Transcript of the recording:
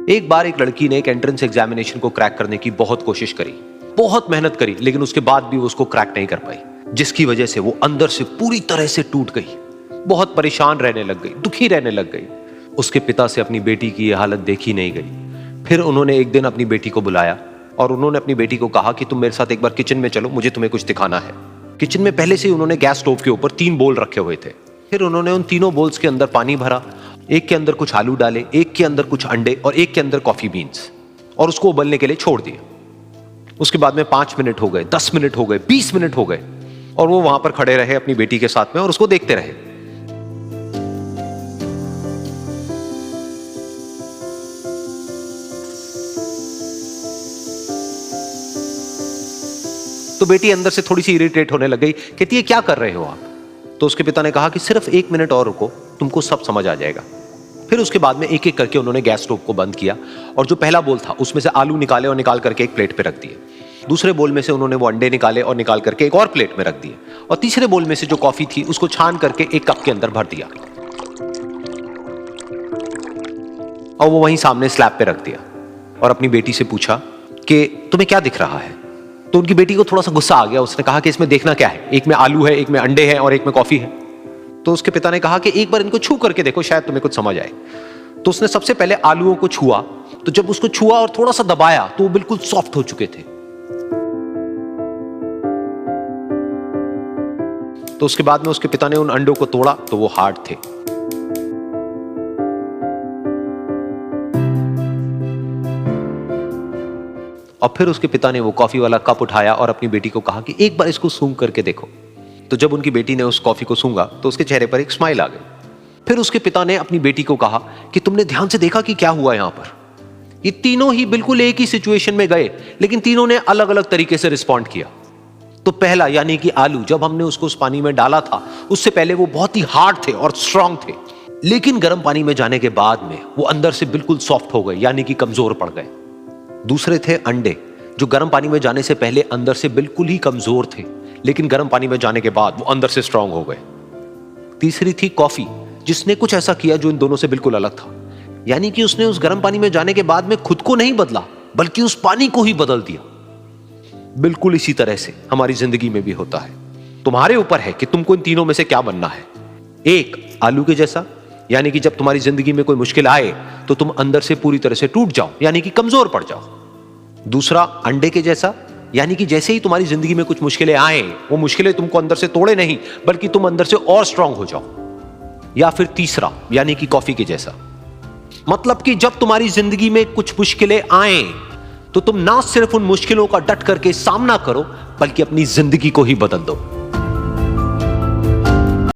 एक बार एक लड़की ने एक एंट्रेंस एग्जामिनेशन को क्रैक करने की बहुत कोशिश करी, बहुत मेहनत करी, लेकिन उसके बाद भी वो उसको क्रैक नहीं कर पाई, जिसकी वजह से वो अंदर से पूरी तरह से टूट गई, बहुत परेशान रहने लग गई, दुखी रहने लग गई। उसके पिता से अपनी बेटी की यह हालत देखी नहीं गई। फिर उन्होंने एक दिन अपनी बेटी को बुलाया और उन्होंने अपनी बेटी को कहा कि तुम मेरे साथ एक बार किचन में चलो, मुझे तुम्हें कुछ दिखाना है। किचन में पहले से ही उन्होंने गैस स्टोव के ऊपर 3 बोल रखे हुए थे। फिर उन्होंने उन तीनों बोल्स के अंदर पानी भरा, एक के अंदर कुछ आलू डाले, एक के अंदर कुछ अंडे और एक के अंदर कॉफी बीन्स, और उसको उबलने के लिए छोड़ दिया। उसके बाद में 5 मिनट हो गए, 10 मिनट हो गए, 20 मिनट हो गए, और वो वहां पर खड़े रहे अपनी बेटी के साथ में और उसको देखते रहे। तो बेटी अंदर से थोड़ी सी इरिटेट होने लग गई, कहती है क्या कर रहे हो आप? तो उसके पिता ने कहा कि सिर्फ 1 मिनट और रुको, तुमको सब समझ आ जाएगा। फिर उसके बाद में एक एक करके उन्होंने गैस स्टोव को बंद किया और जो पहला बोल था उसमें से आलू निकाले और निकाल करके एक प्लेट पे रख दिए। दूसरे बोल में से उन्होंने वो अंडे निकाले और निकाल करके एक और प्लेट में रख दिए, और तीसरे बोल में से जो कॉफी थी उसको छान करके एक कप के अंदर भर दिया और वो वहीं सामने स्लैब पे रख दिया और अपनी बेटी से पूछा कि तुम्हें क्या दिख रहा है? तो उनकी बेटी को थोड़ा सा गुस्सा आ गया। उसने कहा कि इसमें देखना क्या है, एक में आलू है, एक में अंडे हैं और एक में कॉफी है। तो उसके पिता ने कहा कि एक बार इनको छू करके देखो, शायद तुम्हें कुछ समझ आए। तो उसने सबसे पहले आलूओं को छुआ, तो जब उसको छुआ और थोड़ा सा दबाया तो वो बिल्कुल सॉफ्ट हो चुके थे। तो उसके बाद में उसके पिता ने उन अंडों को तोड़ा तो वो हार्ड थे। और फिर उसके पिता ने वो कॉफी वाला कप उठाया और अपनी बेटी को कहा कि एक बार इसको सूंघ करके देखो। तो जब उनकी बेटी ने उस कॉफी को सूंघा तो उसके चेहरे पर एक स्माइल आ गई। फिर उसके पिता ने अपनी बेटी को कहा कि तुमने ध्यान से देखा कि क्या हुआ यहां पर? ये तीनों ही बिल्कुल एक ही सिचुएशन में गए, लेकिन तीनों ने अलग अलग तरीके से रिस्पॉन्ड किया। तो पहला यानी कि आलू, जब हमने उसको उस पानी में डाला था उससे पहले वो बहुत ही हार्ड थे और स्ट्रांग थे, लेकिन गर्म पानी में जाने के बाद में वो अंदर से बिल्कुल सॉफ्ट हो गए, यानी कि कमजोर पड़ गए। दूसरे थे अंडे, जो गर्म पानी में जाने से पहले अंदर से बिल्कुल ही कमजोर थे, लेकिन गर्म पानी में जाने के बाद वो अंदर से स्ट्रांग हो गए। तीसरी थी कॉफी, जिसने कुछ ऐसा किया जो इन दोनों से बिल्कुल अलग था, यानी कि उसने उस गर्म पानी में जाने के बाद में खुद को नहीं बदला, बल्कि उस पानी को ही बदल दिया। बिल्कुल इसी तरह से हमारी जिंदगी में भी होता है। तुम्हारे ऊपर है कि तुमको इन तीनों में से क्या बनना है। एक, आलू के जैसा, यानी कि जब तुम्हारी जिंदगी में कोई मुश्किल आए तो तुम अंदर से पूरी तरह से टूट जाओ, यानी कि कमजोर पड़ जाओ। दूसरा, अंडे के जैसा, यानी कि जैसे ही तुम्हारी जिंदगी में कुछ मुश्किलें आए, वो मुश्किलें तुमको अंदर से तोड़े नहीं, बल्कि तुम अंदर से और स्ट्रांग हो जाओ। या फिर तीसरा, यानी कि कॉफी के जैसा, मतलब कि जब तुम्हारी जिंदगी में कुछ मुश्किलें आए तो तुम ना सिर्फ उन मुश्किलों का डट करके सामना करो, बल्कि अपनी जिंदगी को ही बदल दो।